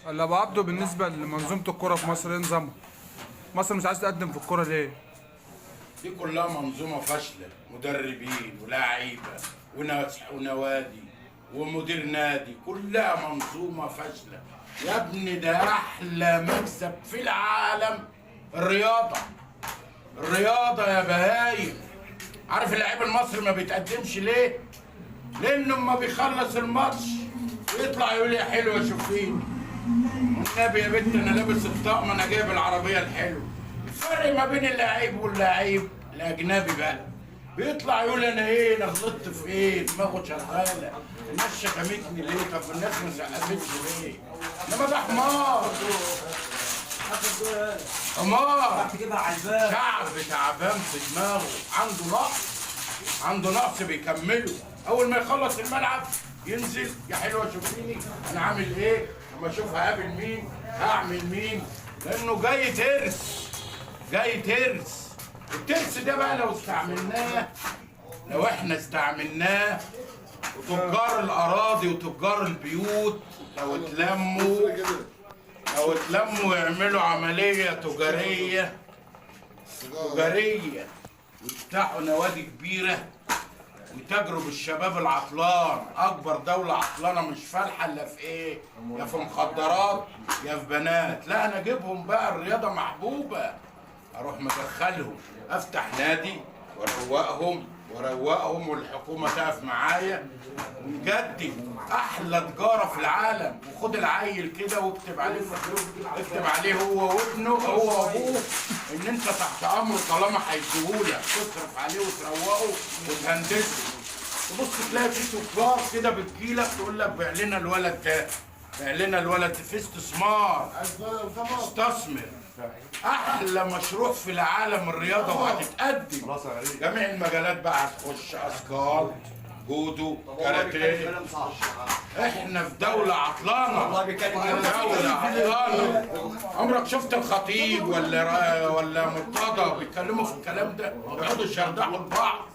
اللي ابو عبده بالنسبه لمنظومه الكره في مصر ايه نظامها؟ مصر مش عايز تقدم في الكره ليه؟ دي كلها منظومة فاشلة، مدربين ولاعيبة وناس ونوادي ومدير نادي، كلها منظومة فاشلة. يا ابني ده أحلى مكسب في العالم الرياضة. الرياضة يا بهايم. عارف اللاعب المصري ما بيتقدمش ليه؟ لأنه اما بيخلص الماتش ويطلع يقول يا حلوة شوفيني. والنبي يا بنت أنا لابس الطقم، أنا جايب العربية الحلوة. الفرق ما بين اللاعب واللاعب الاجنبي بقى بيطلع يقول انا ايه، انا غلطت في ايه، دماغه شغاله. الناس شتمتني ليه؟ طب الناس ما سقفتش ليه؟ انما ده حمار. حمار شعب تعبان في دماغه، عنده نقص بيكمله. اول ما يخلص الملعب ينزل يا حلوه شوفيني انا عامل ايه، اما اشوف هقابل مين هعمل مين، لانه جاي ترس. الترس ده بقى لو احنا استعملناه وتجار الاراضي وتجار البيوت لو اتلموا ويعملوا عمليه تجاريه ويفتحوا نوادي كبيره ويتاجروا بالشباب العطلان. اكبر دوله عطلانه مش فالحه الا في ايه؟ يا في مخدرات يا في بنات. لا انا اجيبهم بقى، الرياضه محبوبه، اروح مدخلهم افتح نادي واروقهم والحكومه تقف معايا ونجدد احلى تجاره في العالم. وخد العيل كده واكتب عليه اكتب عليه هو وابنه هو وابوه ان انت تحت امره طالما هيديهولك، تصرف عليه وتروقه وتهندسه. تبص تلاقي في تجار كده بتجيلك تقول لك بيع لنا الولد ده، بيع لنا الولد في استثمار. استثمر. احلى مشروع في العالم الرياضه وهتتقدم جميع المجالات بقى، هتخش اثقال جودو كاراتيه. احنا في دوله عطلانه، دوله عطلانه. عمرك شفت الخطيب ولا مرتضى بيتكلموا في الكلام ده؟ يقعدوا يشردحوا لبعض.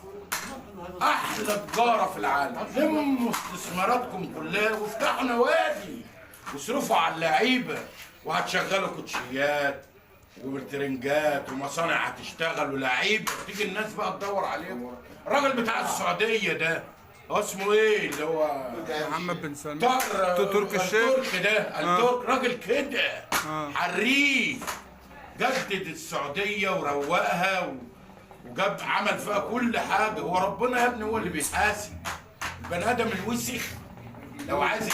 احلى تجاره في العالم. لموا استثماراتكم كلها وافتحوا نوادي واصرفوا على اللعيبه وهتشغلوا كوتشيات وترنجات ومصانع هتشتغل ولاعيبه، تيجي الناس بقى تدور عليهم. الراجل بتاع السعوديه ده هو اسمه ايه اللي هو محمد بن سلمان تركي الشيخ. الترك ده الترك راجل كده حريف، جدد السعوديه وروقها وجاب عمل فيها كل حاجه. هو ربنا يا ابني هو اللي بيحاسب. البني ادم الوسخ لو عايز